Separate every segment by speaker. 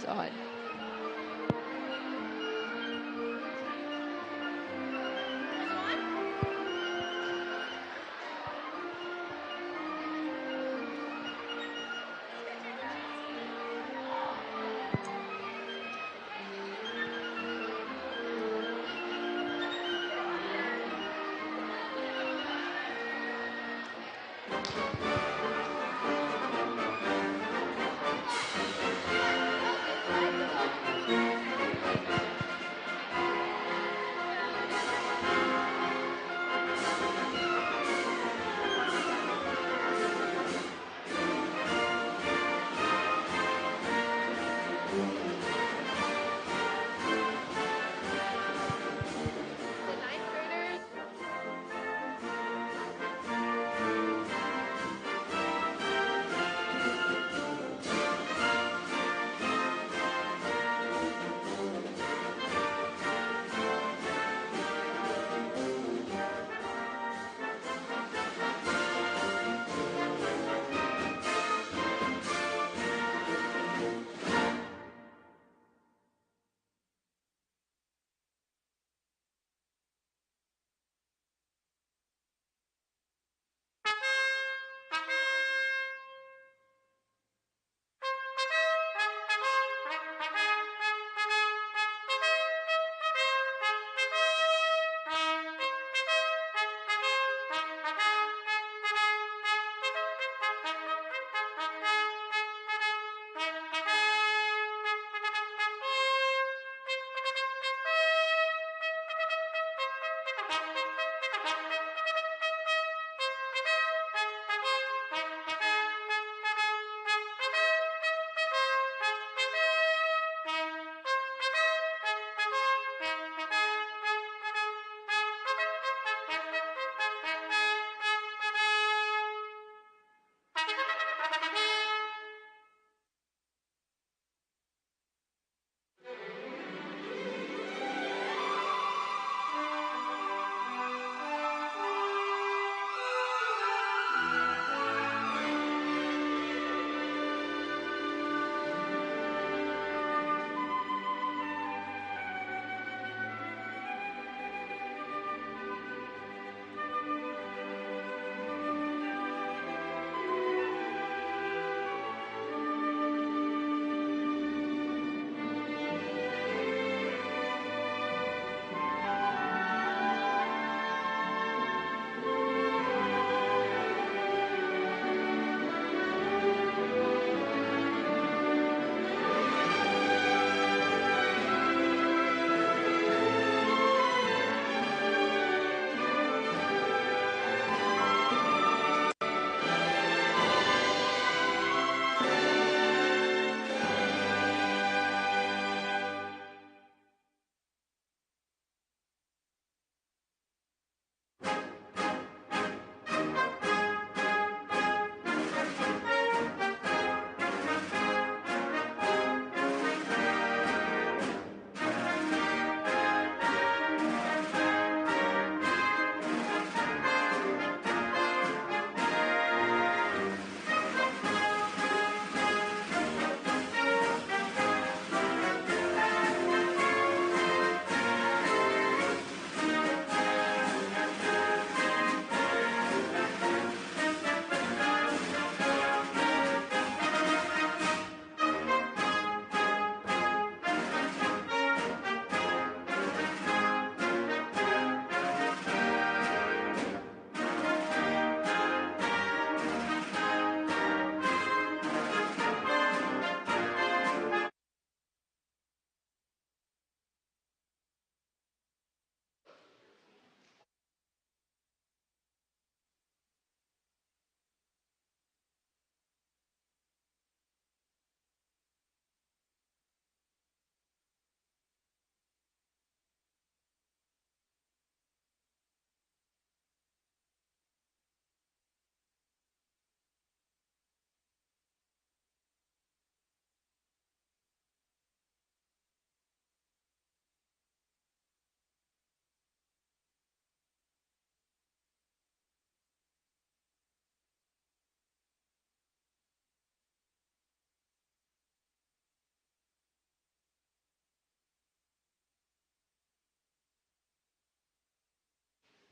Speaker 1: on.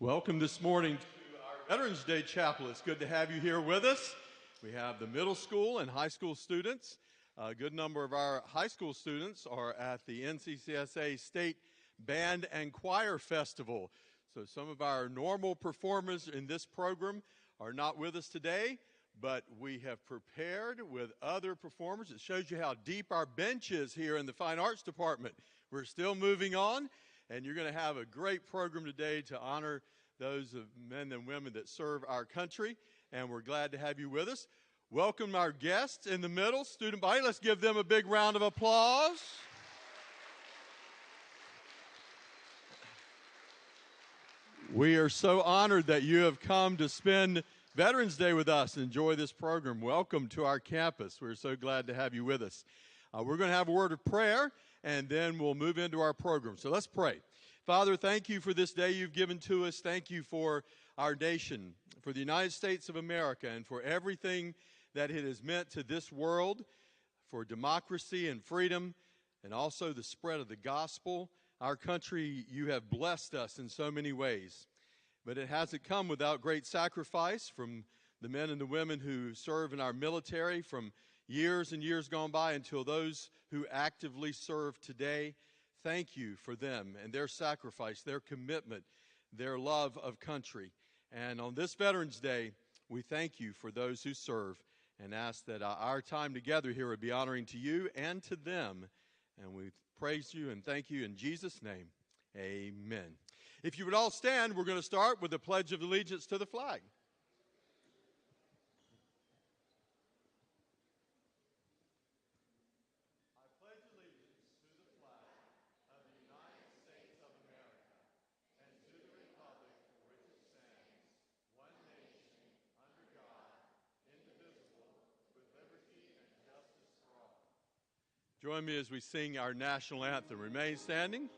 Speaker 1: Welcome this morning to our Veterans Day Chapel. It's good to have you here with us. We have the middle school and high school students. A good number of our high school students are at the NCCSA State Band and Choir Festival. So some of our normal performers in this program are not with us today, but we have prepared with other performers. It shows you how deep our bench is here in the Fine Arts Department. We're still moving on. And you're going to have a great program today to honor those men and women that serve our country. And we're glad to have you with us. Welcome our guests in the middle, student body. Let's give them a big round of applause. We are so honored that you have come to spend Veterans Day with us and enjoy this program. Welcome to our campus. We're so glad to have you with us. We're going to have a word of prayer, and then we'll move into our program. So let's pray. Father, thank you for this day you've given to us. Thank you for our nation, for the United States of America, and for everything that it has meant to this world, for democracy and freedom, and also the spread of the gospel. Our country, you have blessed us in so many ways, but it hasn't come without great sacrifice from the men and the women who serve in our military, from years and years gone by until those who actively serve today. Thank you for them and their sacrifice, their commitment, their love of country. And on this Veterans Day, we thank you for those who serve and ask that our time together here would be honoring to you and to them. And we praise you and thank you in Jesus' name. Amen. If you would all stand, we're going to start with the Pledge of Allegiance to the flag. Join me as we sing our national anthem. Remain standing.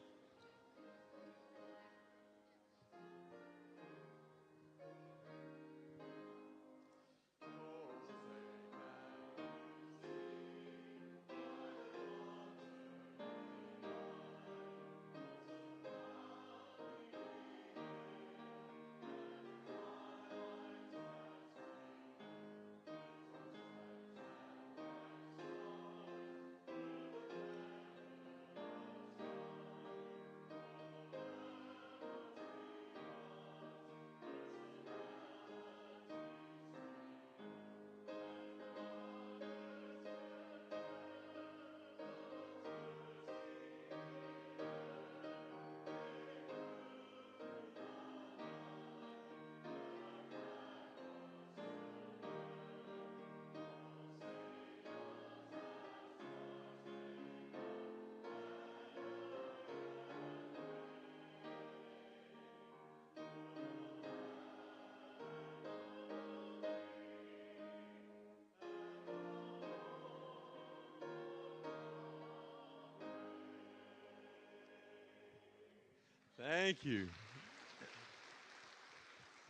Speaker 1: Thank you.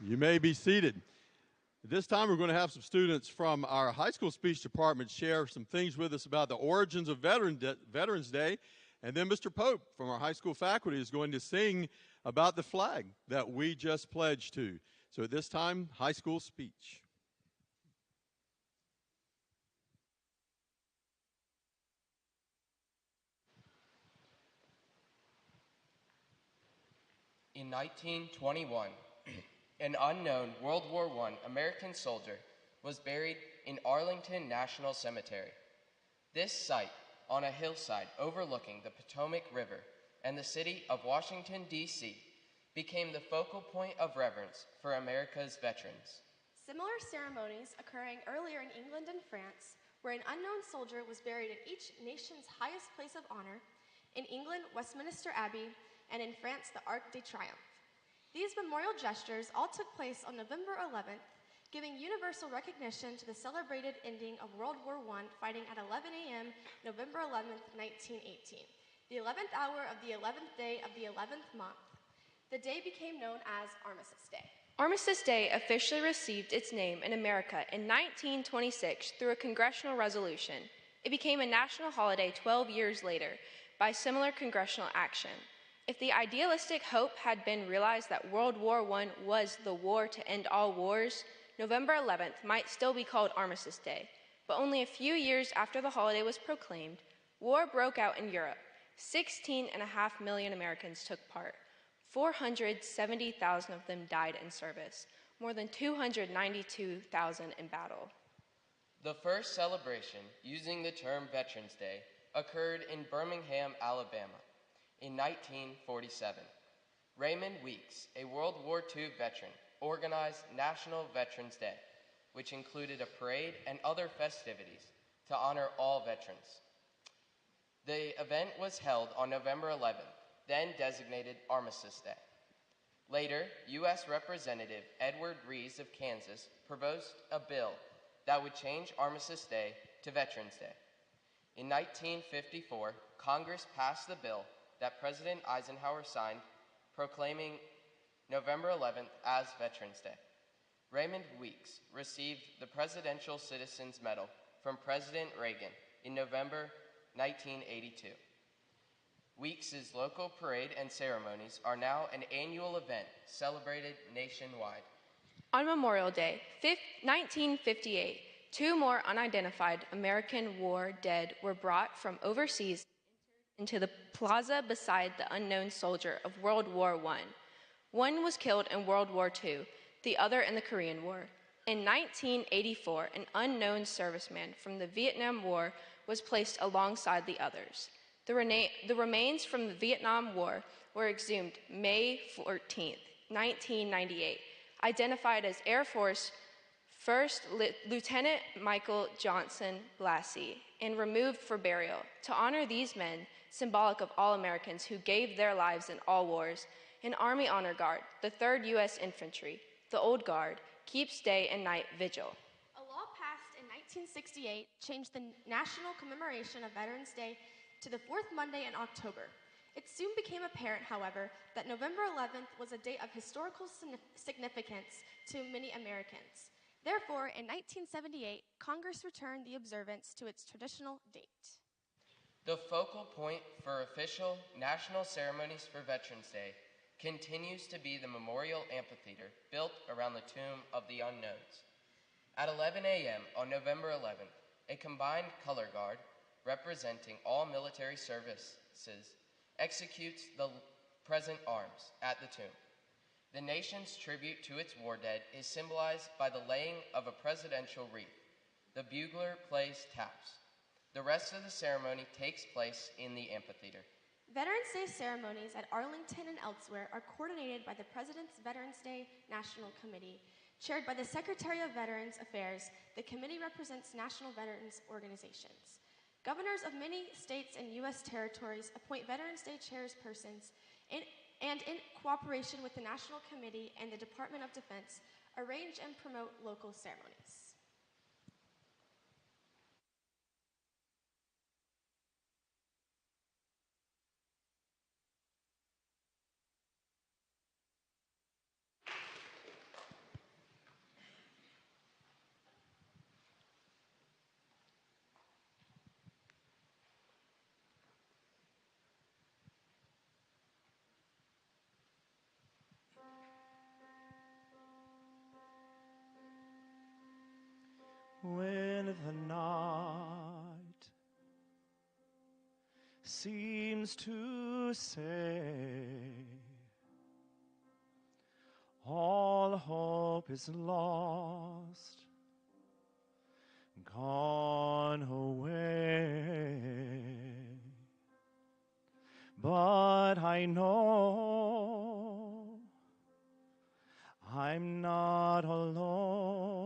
Speaker 1: You may be seated. At this time, we're going to have some students from our high school speech department share some things with us about the origins of Veterans Day. And then Mr. Pope from our high school faculty is going to sing about the flag that we just pledged to. So at this time, high school speech.
Speaker 2: In 1921, an unknown World War I American soldier was buried in Arlington National Cemetery. This site, on a hillside overlooking the Potomac River and the city of Washington, D.C., became the focal point of reverence for America's veterans.
Speaker 3: Similar ceremonies occurring earlier in England and France, where an unknown soldier was buried in each nation's highest place of honor, in England, Westminster Abbey, and in France, the Arc de Triomphe. These memorial gestures all took place on November 11th, giving universal recognition to the celebrated ending of World War I fighting at 11 a.m. November 11th, 1918, the 11th hour of the 11th day of the 11th month. The day became known as Armistice Day.
Speaker 4: Armistice Day officially received its name in America in 1926 through a congressional resolution. It became a national holiday 12 years later by similar congressional action. If the idealistic hope had been realized that World War I was the war to end all wars, November 11th might still be called Armistice Day. But only a few years after the holiday was proclaimed, war broke out in Europe. 16.5 million Americans took part. 470,000 of them died in service, more than 292,000 in battle.
Speaker 2: The first celebration using the term Veterans Day occurred in Birmingham, Alabama in 1947. Raymond Weeks, a World War II veteran, organized National Veterans Day, which included a parade and other festivities to honor all veterans. The event was held on November 11th, then designated Armistice Day. Later, U.S. Representative Edward Rees of Kansas proposed a bill that would change Armistice Day to Veterans Day. In 1954, Congress passed the bill that President Eisenhower signed, proclaiming November 11th as Veterans Day. Raymond Weeks received the Presidential Citizens Medal from President Reagan in November 1982. Weeks' local parade and ceremonies are now an annual event celebrated nationwide.
Speaker 4: On Memorial Day, 1958, 2 more unidentified American war dead were brought from overseas into the plaza beside the unknown soldier of World War I. One was killed in World War II, the other in the Korean War. In 1984, an unknown serviceman from the Vietnam War was placed alongside the others. The remains from the Vietnam War were exhumed May 14, 1998, identified as Air Force First Lieutenant Michael Johnson Blassie, and removed for burial. To honor these men, symbolic of all Americans who gave their lives in all wars, an Army Honor Guard, the 3rd U.S. Infantry, the Old Guard, keeps day and night vigil.
Speaker 3: A law passed in 1968 changed the national commemoration of Veterans Day to the 4th Monday in October. It soon became apparent, however, that November 11th was a day of historical significance to many Americans. Therefore, in 1978, Congress returned the observance to its traditional date.
Speaker 2: The focal point for official national ceremonies for Veterans Day continues to be the Memorial Amphitheater built around the Tomb of the Unknowns. At 11 a.m. on November 11th, a combined color guard representing all military services executes the present arms at the tomb. The nation's tribute to its war dead is symbolized by the laying of a presidential wreath. The bugler plays taps. The rest of the ceremony takes place in the amphitheater.
Speaker 3: Veterans Day ceremonies at Arlington and elsewhere are coordinated by the President's Veterans Day National Committee. Chaired by the Secretary of Veterans Affairs, the committee represents national veterans organizations. Governors of many states and U.S. territories appoint Veterans Day chairpersons and in cooperation with the National Committee and the Department of Defense, arrange and promote local ceremonies.
Speaker 5: When the night seems to say all hope is lost, gone away, but I know I'm not alone.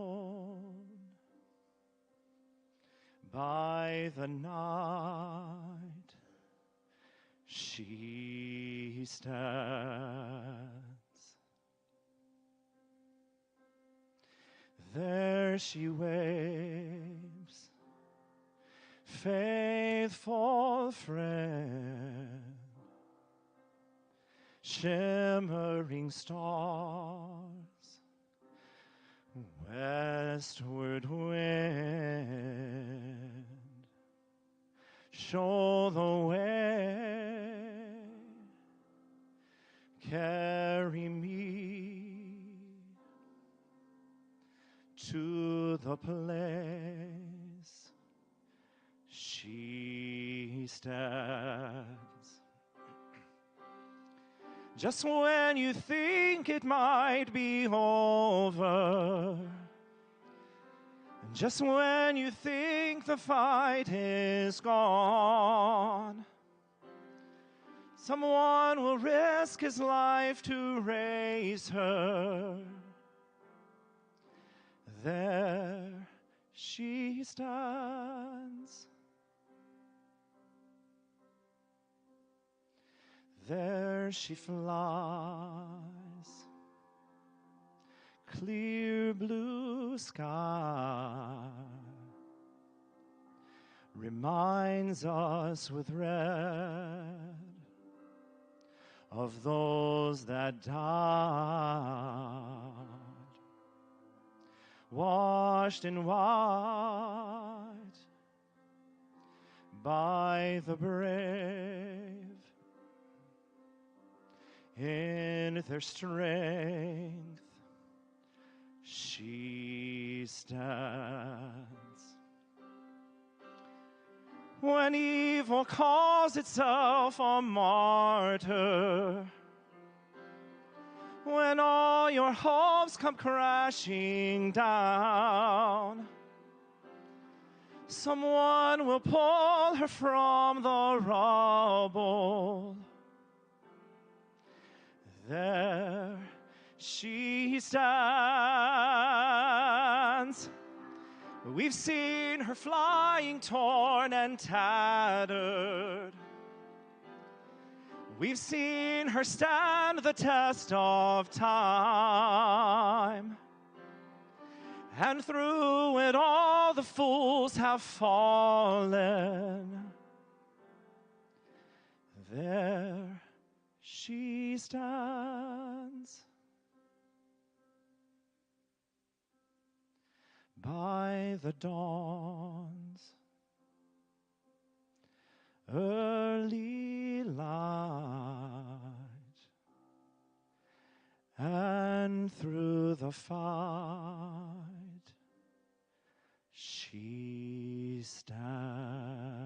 Speaker 5: By the night she stands, there she waves, faithful friend, shimmering stars, westward wind, show the way carry me to the place she stands. Just when you think it might be over, and just when you think the fight is gone, someone will risk his life to raise her. There she stands. There she flies, clear blue sky reminds us with red of those that died, washed in white by the brave. In their strength she stands. When evil calls itself a martyr, when all your hopes come crashing down, someone will pull her from the rubble. There she stands. We've seen her flying torn and tattered. We've seen her stand the test of time. And through it all the fools have fallen. There she stands by the dawn's early light, and through the fight she stands.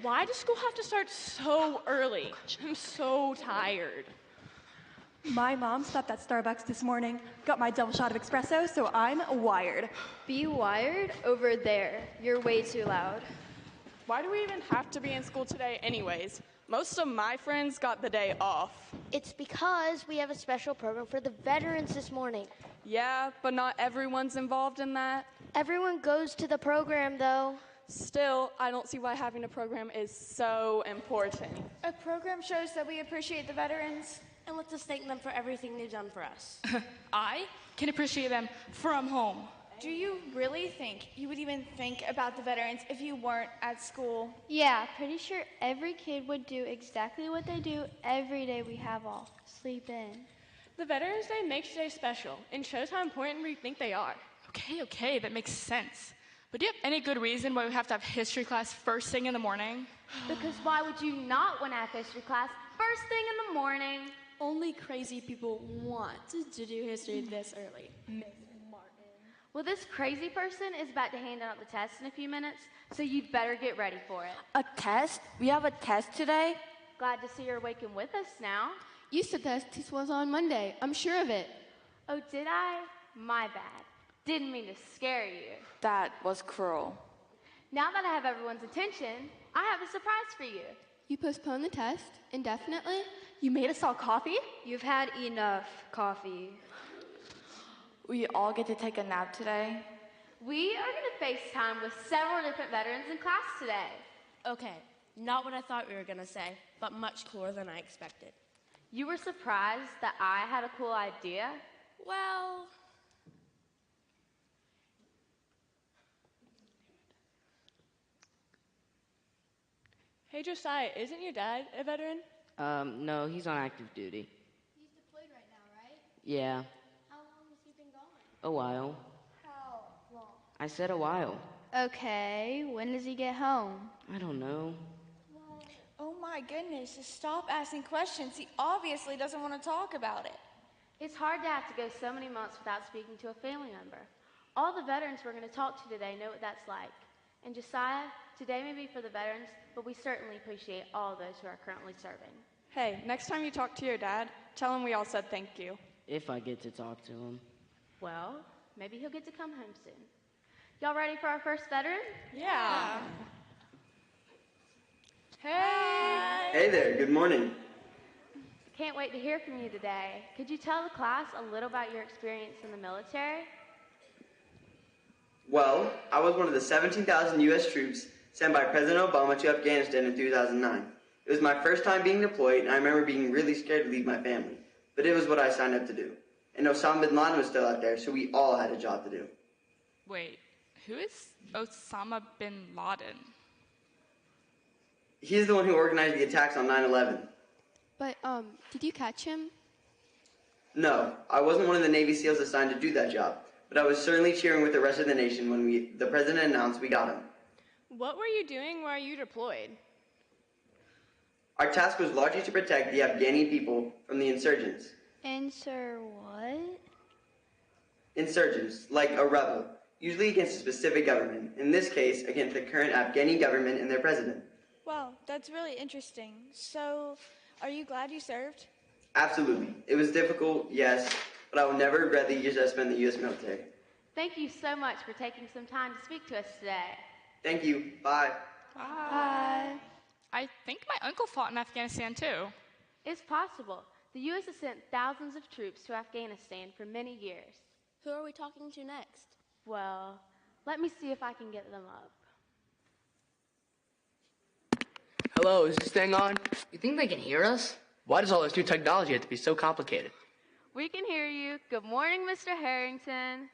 Speaker 6: Why does school have to start so early? I'm so tired.
Speaker 7: My mom stopped at Starbucks this morning, got my double shot of espresso, so I'm wired.
Speaker 8: Be wired over there. You're way too loud.
Speaker 6: Why do we even have to be in school today anyways? Most of my friends got the day off.
Speaker 9: It's because we have a special program for the veterans this morning.
Speaker 6: Yeah, but not everyone's involved in that.
Speaker 9: Everyone goes to the program, though.
Speaker 6: Still, I don't see why having a program is so important.
Speaker 10: A program shows that we appreciate the veterans and lets us thank them for everything they've done for us.
Speaker 11: I can appreciate them from home.
Speaker 10: Do you really think you would even think about the veterans if you weren't at school?
Speaker 8: Yeah, pretty sure every kid would do exactly what they do every day we have off. Sleep in.
Speaker 6: The Veterans Day makes today special and shows how important we think they are.
Speaker 11: Okay, that makes sense. But do you have any good reason why we have to have history class first thing in the morning?
Speaker 12: Because why would you not want to have history class first thing in the morning?
Speaker 10: Only crazy people want to do history this early. Miss Martin.
Speaker 12: Well, this crazy person is about to hand out the test in a few minutes, so you'd better get ready for it.
Speaker 9: A test? We have a test today?
Speaker 12: Glad to see you're waking with us now.
Speaker 10: You said the test was on Monday. I'm sure of it.
Speaker 12: Oh, did I? My bad. Didn't mean to scare you.
Speaker 9: That was cruel.
Speaker 12: Now that I have everyone's attention, I have a surprise for you.
Speaker 3: You postponed the test indefinitely?
Speaker 7: You made us all coffee?
Speaker 4: You've had enough coffee.
Speaker 11: We all get to take a nap today.
Speaker 12: We are going to FaceTime with several different veterans in class today.
Speaker 10: Okay, not what I thought we were going to say, but much cooler than I expected.
Speaker 12: You were surprised that I had a cool idea?
Speaker 10: Well,
Speaker 6: Hey, Josiah, isn't your dad a veteran?
Speaker 13: No, he's on active duty.
Speaker 9: He's deployed right now, right?
Speaker 13: Yeah,
Speaker 9: How long has he been gone?
Speaker 13: a while.
Speaker 9: How long?
Speaker 13: I said a while.
Speaker 9: Okay, when does he get home?
Speaker 13: I don't know.
Speaker 14: Oh my goodness, just stop asking questions. He obviously doesn't want to talk about it.
Speaker 12: It's hard to have to go so many months without speaking to a family member. All the veterans we're going to talk to today know what that's like. And Josiah, today may be for the veterans, but we certainly appreciate all those who are currently serving.
Speaker 6: Hey, next time you talk to your dad, tell him we all said thank you.
Speaker 13: If I get to talk to him.
Speaker 12: Well, maybe he'll get to come home soon. Y'all ready for our first veteran?
Speaker 6: Yeah.
Speaker 12: Hey!
Speaker 15: Hey there, good morning.
Speaker 12: Can't wait to hear from you today. Could you tell the class a little about your experience in the military?
Speaker 15: Well, I was one of the 17,000 U.S. troops sent by President Obama to Afghanistan in 2009. It was my first time being deployed, and I remember being really scared to leave my family. But it was what I signed up to do. And Osama bin Laden was still out there, so we all had a job to do.
Speaker 11: Wait, who is Osama bin Laden?
Speaker 15: He's the one who organized the attacks on 9/11.
Speaker 3: But, did you catch him?
Speaker 15: No, I wasn't one of the Navy SEALs assigned to do that job, but I was certainly cheering with the rest of the nation when the president announced we got him.
Speaker 6: What were you doing while you deployed?
Speaker 15: Our task was largely to protect the Afghani people from the insurgents.
Speaker 9: What?
Speaker 15: Insurgents, like a rebel, usually against a specific government, in this case against the current Afghani government and their president.
Speaker 14: Wow, that's really interesting. So, are you glad you served?
Speaker 15: Absolutely. It was difficult, yes, but I will never regret the years I spent in the U.S. military.
Speaker 12: Thank you so much for taking some time to speak to us today.
Speaker 15: Thank you. Bye.
Speaker 12: Bye.
Speaker 11: I think my uncle fought in Afghanistan too.
Speaker 12: It's possible. The U.S. has sent thousands of troops to Afghanistan for many years.
Speaker 10: Who are we talking to next?
Speaker 12: Well, let me see if I can get them up.
Speaker 16: Hello, is this thing on? You think they can hear us? Why does all this new technology have to be so complicated?
Speaker 12: We can hear you. Good morning, Mr. Harrington.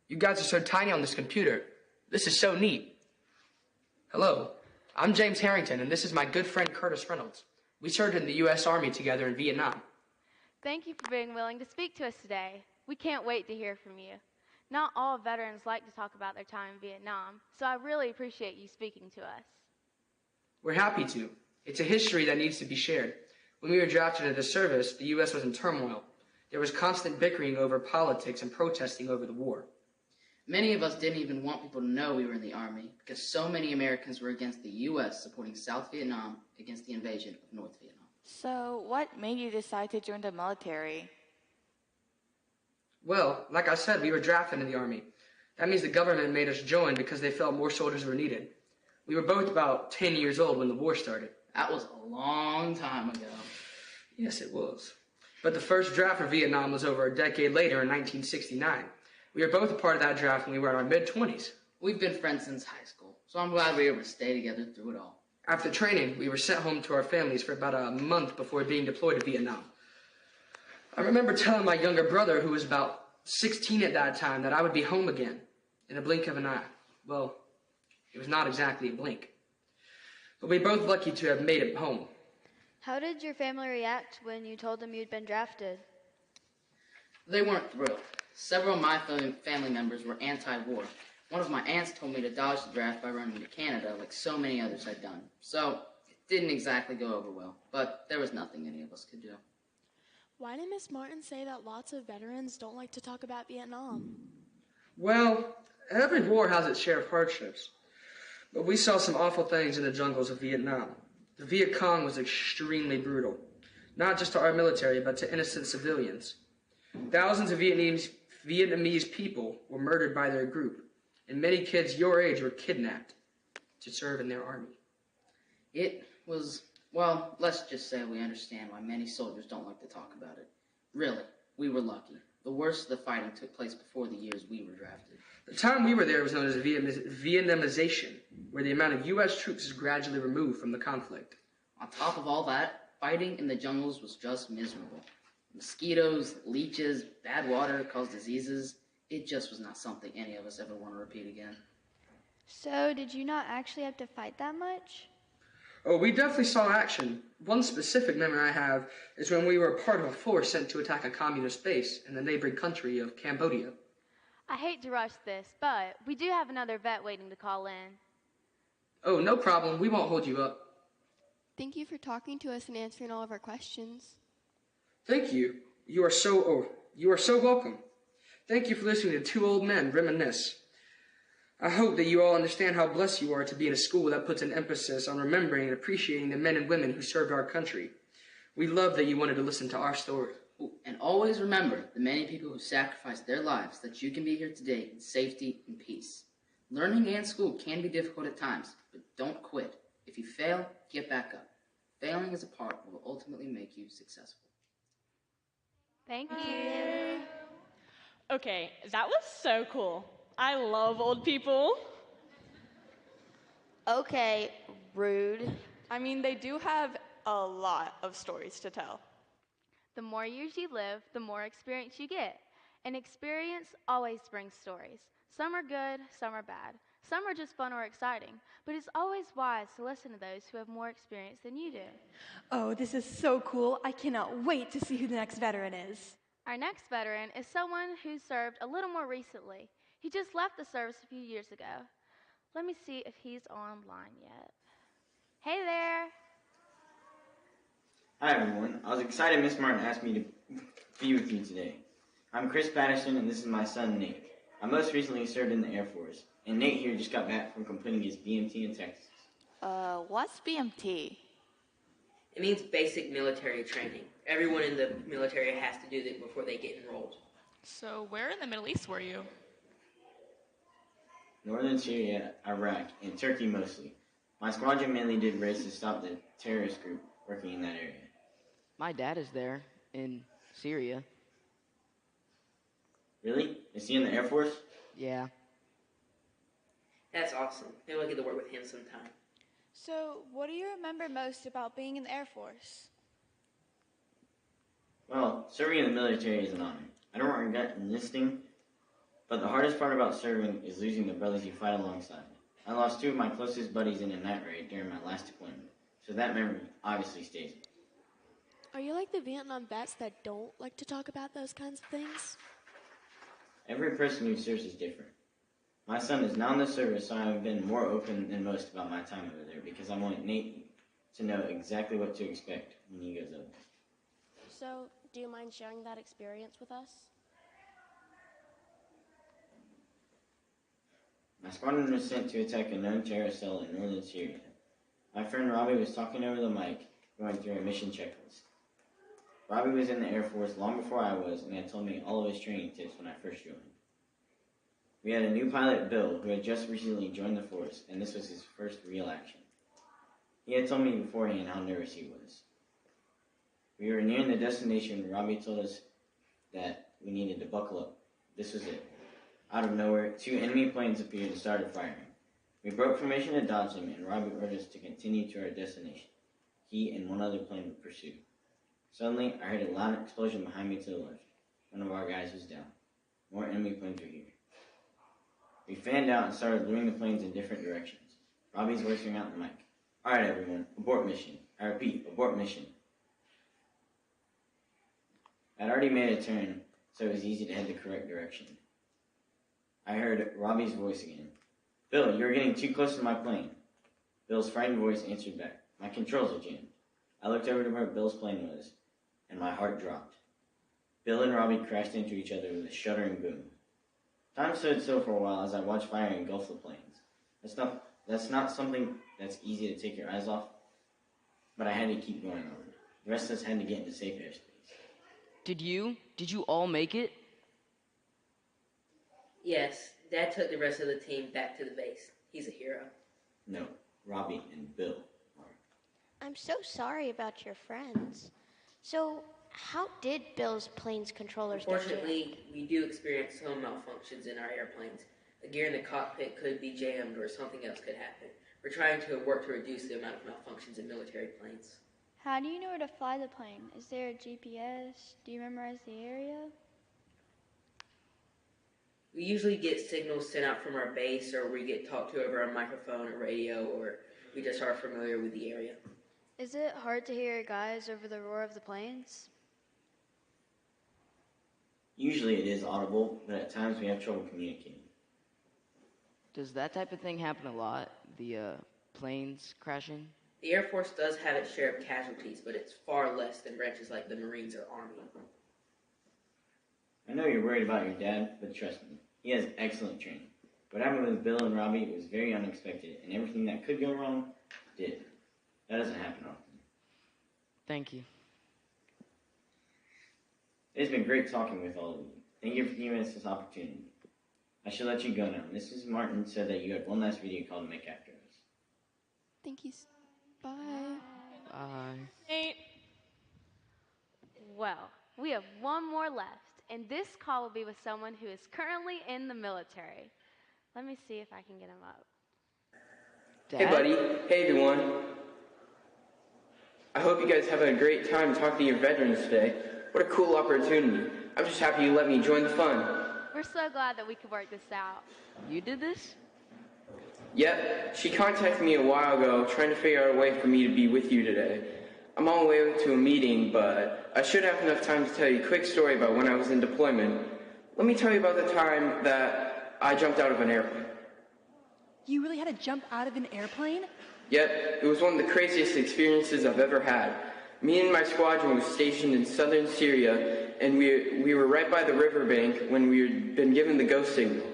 Speaker 16: You guys are so tiny on this computer. This is so neat. Hello, I'm James Harrington, and this is my good friend Curtis Reynolds. We served in the U.S. Army together in Vietnam.
Speaker 12: Thank you for being willing to speak to us today. We can't wait to hear from you. Not all veterans like to talk about their time in Vietnam, so I really appreciate you speaking to us.
Speaker 16: We're happy to. It's a history that needs to be shared. When we were drafted into service, the U.S. was in turmoil. There was constant bickering over politics and protesting over the war.
Speaker 13: Many of us didn't even want people to know we were in the Army because so many Americans were against the U.S. supporting South Vietnam against the invasion of North Vietnam.
Speaker 11: So, what made you decide to join the military?
Speaker 16: Well, like I said, we were drafted into the Army. That means the government made us join because they felt more soldiers were needed. We were both about 10 years old when the war started.
Speaker 13: That was a long time ago.
Speaker 16: Yes, it was. But the first draft for Vietnam was over a decade later in 1969. We were both a part of that draft when we were in our mid-20s.
Speaker 13: We've been friends since high school, so I'm glad we were able to stay together through it all.
Speaker 16: After training, we were sent home to our families for about a month before being deployed to Vietnam. I remember telling my younger brother, who was about 16 at that time, that I would be home again in a blink of an eye. Well, it was not exactly a blink. But we were both lucky to have made it home.
Speaker 9: How did your family react when you told them you'd been drafted?
Speaker 13: They weren't thrilled. Several of my family members were anti-war. One of my aunts told me to dodge the draft by running to Canada like so many others had done. So it didn't exactly go over well, but there was nothing any of us could do.
Speaker 10: Why did Miss Martin say that lots of veterans don't like to talk about Vietnam?
Speaker 16: Well, every war has its share of hardships. But we saw some awful things in the jungles of Vietnam. The Viet Cong was extremely brutal, not just to our military, but to innocent civilians. Thousands of Vietnamese people were murdered by their group, and many kids your age were kidnapped. to serve in their army?
Speaker 13: It was, well, let's just say we understand why many soldiers don't like to talk about it. Really, we were lucky. The worst of the fighting took place before the years we were drafted.
Speaker 16: The time we were there was known as Vietnamization, where the amount of U.S. troops is gradually removed from the conflict.
Speaker 13: On top of all that, fighting in the jungles was just miserable. Mosquitoes, leeches, bad water caused diseases. It just was not something any of us ever want to repeat again.
Speaker 8: So, did you not actually have to fight that much?
Speaker 16: Oh, we definitely saw action. One specific memory I have is when we were part of a force sent to attack a communist base in the neighboring country of Cambodia.
Speaker 12: I hate to rush this, but we do have another vet waiting to call in.
Speaker 16: Oh, no problem. We won't hold you up.
Speaker 17: Thank you for talking to us and answering all of our questions.
Speaker 16: Thank you. You are so welcome. Thank you for listening to two old men reminisce. I hope that you all understand how blessed you are to be in a school that puts an emphasis on remembering and appreciating the men and women who served our country. We love that you wanted to listen to our story.
Speaker 13: And always remember the many people who sacrificed their lives that you can be here today in safety and peace. Learning and school can be difficult at times, but don't quit. If you fail, get back up. Failing is a part that will ultimately make you successful.
Speaker 12: Thank you.
Speaker 6: Okay, that was so cool. I love old people.
Speaker 9: Okay, rude.
Speaker 6: I mean, they do have a lot of stories to tell.
Speaker 12: The more years you live, the more experience you get. And experience always brings stories. Some are good, some are bad. Some are just fun or exciting. But it's always wise to listen to those who have more experience than you do.
Speaker 7: Oh, this is so cool. I cannot wait to see who the next veteran is.
Speaker 12: Our next veteran is someone who served a little more recently. He just left the service a few years ago. Let me see if he's online yet. Hey there.
Speaker 18: Hi everyone. I was excited Miss Martin asked me to be with you today. I'm Chris Patterson and this is my son Nate. I most recently served in the Air Force, and Nate here just got back from completing his BMT in Texas.
Speaker 19: What's BMT?
Speaker 20: It means basic military training. Everyone in the military has to do that before they get enrolled.
Speaker 11: So where in the Middle East were you?
Speaker 18: Northern Syria, Iraq, and Turkey mostly. My squadron mainly did raids to stop the terrorist group working in that area.
Speaker 19: My dad is there, in Syria.
Speaker 18: Really? Is he in the Air Force?
Speaker 19: Yeah.
Speaker 20: That's awesome. Maybe I'll get to work with him sometime.
Speaker 14: So, what do you remember most about being in the Air Force?
Speaker 18: Well, serving in the military is an honor. I don't regret enlisting, but the hardest part about serving is losing the brothers you fight alongside. I lost two of my closest buddies in a night raid during my last deployment, so that memory obviously stays with me.
Speaker 10: Are you like the Vietnam vets that don't like to talk about those kinds of things?
Speaker 18: Every person who serves is different. My son is now in the service, so I've been more open than most about my time over there because I want Nate to know exactly what to expect when he goes over.
Speaker 10: So, do you mind sharing that experience with us?
Speaker 18: My squadron was sent to attack a known terrorist cell in northern Syria. My friend Robbie was talking over the mic, going through a mission checklist. Robbie was in the Air Force long before I was and had told me all of his training tips when I first joined. We had a new pilot, Bill, who had just recently joined the force, and this was his first real action. He had told me beforehand how nervous he was. We were nearing the destination when Robbie told us that we needed to buckle up. This was it. Out of nowhere, two enemy planes appeared and started firing. We broke formation to dodge them, and Robbie ordered us to continue to our destination. He and one other plane would pursue. Suddenly, I heard a loud explosion behind me to the left. One of our guys was down. More enemy planes were here. We fanned out and started luring the planes in different directions. Robbie's voice rang out in the mic. All right, everyone, abort mission. I repeat, abort mission. I'd already made a turn, so it was easy to head the correct direction. I heard Robbie's voice again. Bill, you're getting too close to my plane. Bill's frightened voice answered back. My controls are jammed. I looked over to where Bill's plane was, and my heart dropped. Bill and Robbie crashed into each other with a shuddering boom. Time stood still for a while as I watched fire engulf the planes. That's not something that's easy to take your eyes off, but I had to keep going on. The rest of us had to get into safe airspace.
Speaker 19: Did you all make it?
Speaker 20: Yes, Dad took the rest of the team back to the base. He's a hero.
Speaker 18: No, Robbie and Bill are.
Speaker 9: I'm so sorry about your friends. So, how did Bill's plane's controllers get jammed?
Speaker 20: Unfortunately, we do experience some malfunctions in our airplanes. The gear in the cockpit could be jammed or something else could happen. We're trying to work to reduce the amount of malfunctions in military planes.
Speaker 8: How do you know where to fly the plane? Is there a GPS? Do you memorize the area?
Speaker 20: We usually get signals sent out from our base, or we get talked to over a microphone or radio, or we just are familiar with the area.
Speaker 21: Is it hard to hear guys over the roar of the planes?
Speaker 18: Usually it is audible, but at times we have trouble communicating.
Speaker 19: Does that type of thing happen a lot? The planes crashing?
Speaker 20: The Air Force does have its share of casualties, but it's far less than branches like the Marines or Army.
Speaker 18: I know you're worried about your dad, but trust me, he has excellent training. What happened with Bill and Robbie was very unexpected, and everything that could go wrong did. That doesn't happen often.
Speaker 19: Thank you.
Speaker 18: It's been great talking with all of you. Thank you for giving us this opportunity. I should let you go now. Mrs. Martin said that you had one last video call to make after us.
Speaker 17: Thank you. Bye.
Speaker 19: Bye.
Speaker 12: Nate. Well, we have one more left, and this call will be with someone who is currently in the military. Let me see if I can get him up.
Speaker 16: Dad? Hey, buddy. Hey, everyone. I hope you guys have a great time talking to your veterans today. What a cool opportunity. I'm just happy you let me join the fun.
Speaker 12: We're so glad that we could work this out.
Speaker 19: You did this?
Speaker 16: Yep, she contacted me a while ago trying to figure out a way for me to be with you today. I'm on my way to a meeting, but I should have enough time to tell you a quick story about when I was in deployment. Let me tell you about the time that I jumped out of an airplane.
Speaker 7: You really had to jump out of an airplane?
Speaker 16: Yep, it was one of the craziest experiences I've ever had. Me and my squadron was stationed in southern Syria, and we were right by the riverbank when we had been given the go signal.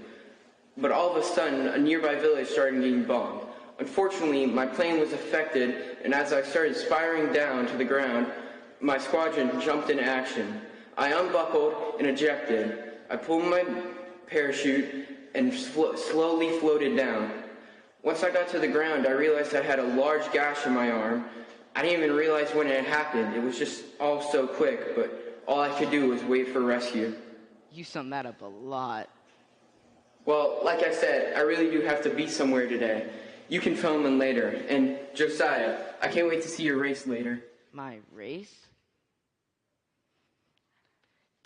Speaker 16: But all of a sudden, a nearby village started getting bombed. Unfortunately, my plane was affected, and as I started spiraling down to the ground, my squadron jumped into action. I unbuckled and ejected. I pulled my parachute and slowly floated down. Once I got to the ground, I realized I had a large gash in my arm. I didn't even realize when it happened. It was just all so quick, but all I could do was wait for rescue.
Speaker 19: You summed that up a lot.
Speaker 16: Well, like I said, I really do have to be somewhere today. You can film in later. And Josiah, I can't wait to see your race later.
Speaker 19: My race?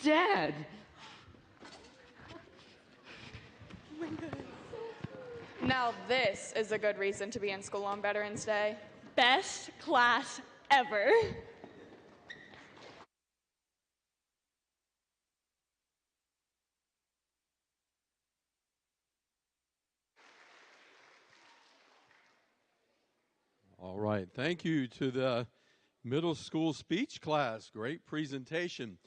Speaker 19: Dad!
Speaker 6: Now this is a good reason to be in school on Veterans Day. Best class ever.
Speaker 1: All right. Thank you to the middle school speech class. Great presentation.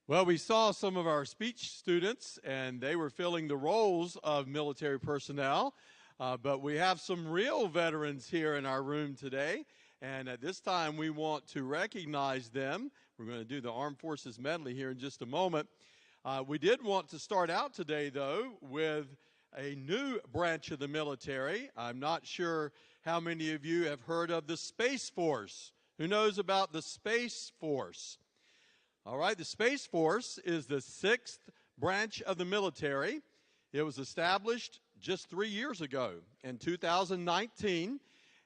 Speaker 1: Well, we saw some of our speech students, and they were filling the roles of military personnel. But we have some real veterans here in our room today. And at this time, we want to recognize them. We're going to do the Armed Forces medley here in just a moment. We did want to start out today, though, with a new branch of the military. I'm not sure how many of you have heard of the Space Force. Who knows about the Space Force? All right, the Space Force is the 6th branch of the military. It was established just 3 years ago in 2019,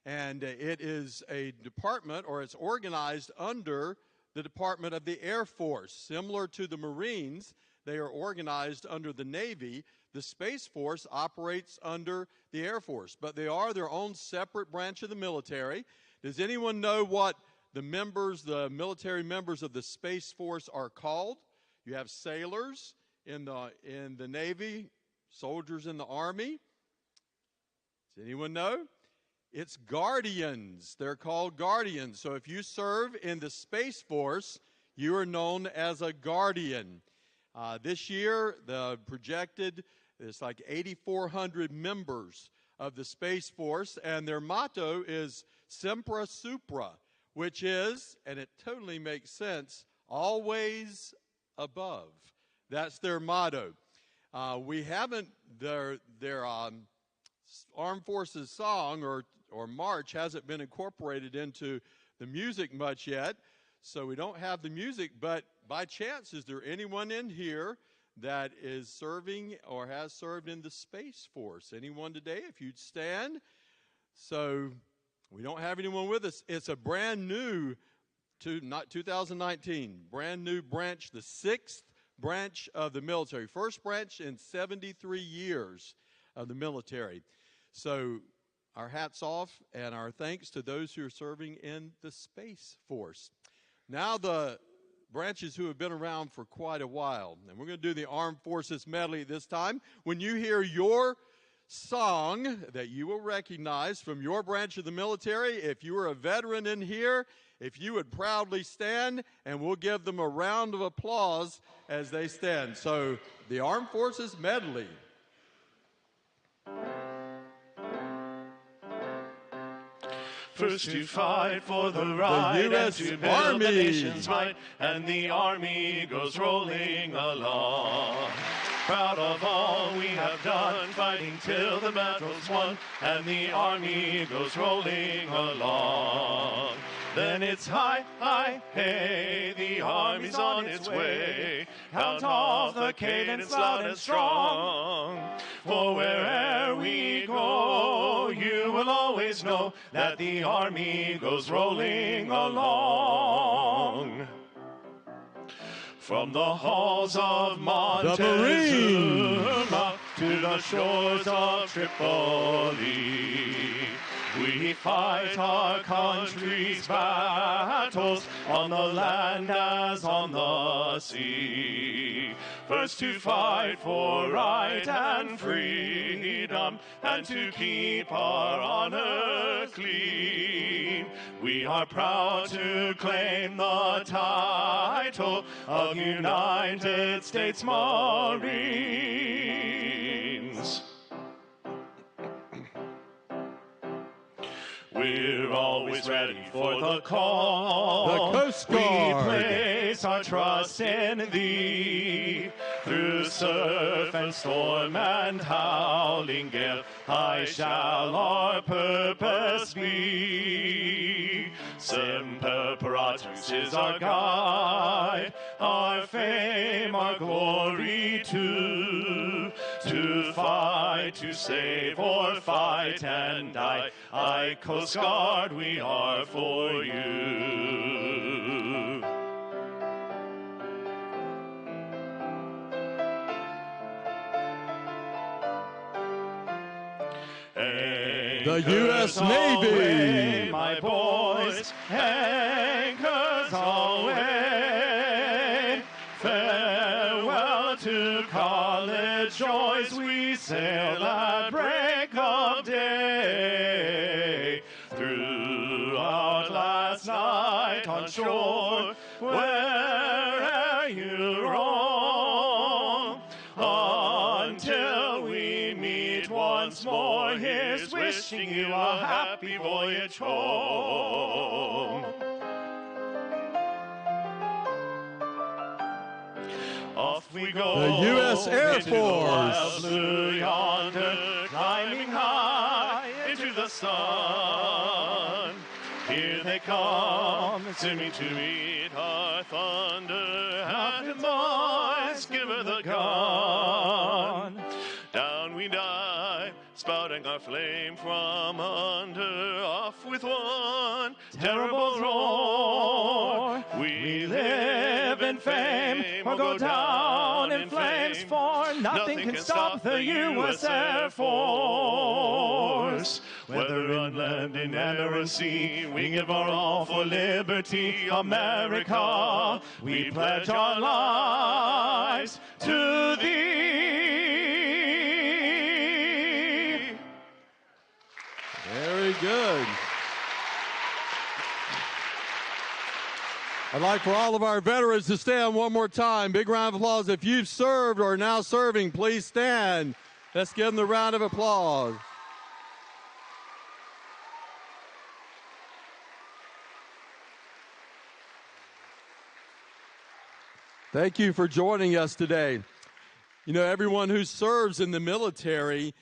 Speaker 1: and it is a department, or it's organized under the Department of the Air Force. Similar to the Marines, they are organized under the Navy. The Space Force operates under the Air Force, but they are their own separate branch of the military. Does anyone know what the military members of the Space Force are called? You have sailors in the Navy, soldiers in the Army. Does anyone know? It's guardians. They're called guardians. So if you serve in the Space Force, you are known as a guardian. This year, the projected is like 8,400 members of the Space Force, and their motto is Sempre Supra, which is, and it totally makes sense, always above. That's their motto. We haven't, their Armed Forces song or march hasn't been incorporated into the music much yet, so we don't have the music. But by chance, is there anyone in here that is serving or has served in the Space Force? Anyone today? If you'd stand. So we don't have anyone with us. It's a brand new, not 2019, brand new branch, the 6th branch of the military. First branch in 73 years of the military. So our hats off and our thanks to those who are serving in the Space Force. Now the branches who have been around for quite a while. And we're going to do the Armed Forces medley this time. When you hear your song that you will recognize from your branch of the military, if you are a veteran in here, if you would proudly stand, and we'll give them a round of applause as they stand. So the Armed Forces medley.
Speaker 5: First to fight for the right and to build the nation's might, and the army goes rolling along. Proud of all we have done, fighting till the battle's won, and the army goes rolling along. Then it's hi, hi, hey, the army's on its way. Count off the cadence loud and strong. For where'er we go, you will always know that the army goes rolling along. From the halls of Montezuma to the shores of Tripoli, we fight our country's battles on the land as on the sea. First to fight for right and freedom, and to keep our honor clean. We are proud to claim the title of United States Marines. We're always ready for the call.
Speaker 1: The Coast Guard.
Speaker 5: We place our trust in thee. Through surf and storm and howling gale, high shall our purpose be. Semper Paratus is our guide, our fame, our glory too. To fight, to save, or fight and die, I, Coast Guard, we are for you.
Speaker 1: The U.S. Navy.
Speaker 5: My boys, anchors always. Farewell to college joys, we sail at break of day. Throughout last night on shore, where'er you roam, until we meet once more, here's wishing you a happy voyage home. Off we go.
Speaker 1: The U.S. Air
Speaker 5: into the wild
Speaker 1: Force.
Speaker 5: blue yonder, climbing high into the sun. Here they come, singing to meet our thunder. Happy boys, give her the gun. Down we dive, spouting our flame from under. Off with one terrible roar. We live in fame, or go down in flames, for nothing can stop the U.S. Air Force. Whether on land, in air, or sea, we give our all for liberty. America, we pledge our lives to thee.
Speaker 1: Very good. I'd like for all of our veterans to stand one more time. Big round of applause. If you've served or are now serving, please stand. Let's give them the round of applause. Thank you for joining us today. You know, everyone who serves in the military,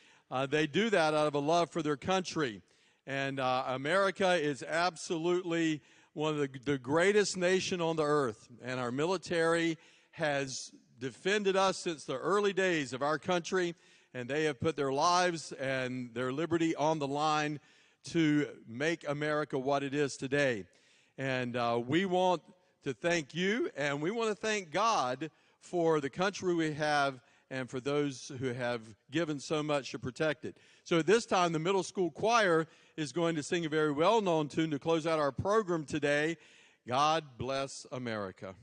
Speaker 1: they do that out of a love for their country. And America is absolutely one of the greatest nation on the earth. And our military has defended us since the early days of our country. And they have put their lives and their liberty on the line to make America what it is today. And we want to thank you, and we want to thank God for the country we have and for those who have given so much to protect it. So at this time, the middle school choir is going to sing a very well-known tune to close out our program today, God Bless America.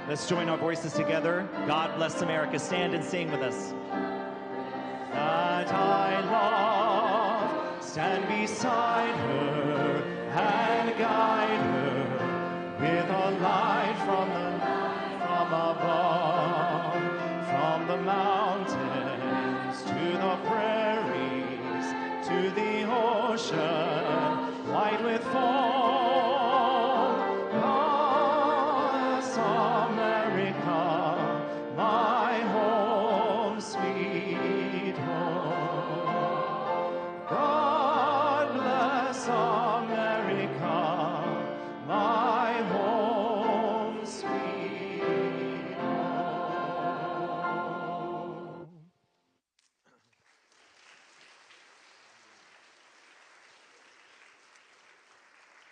Speaker 2: Let's join our voices together. God bless America. Stand and sing with us. That I love, stand beside her and guide her with a light from above, from the mountains to the prairies, to the ocean, white with foam.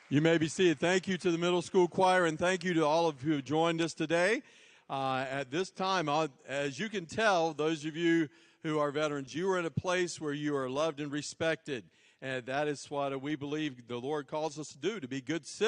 Speaker 1: You may be seated. Thank you to the middle school choir, and thank you to all of you who joined us today. At this time, as you can tell, those of you who are veterans, you are in a place where you are loved and respected. And that is what we believe the Lord calls us to do, to be good citizens.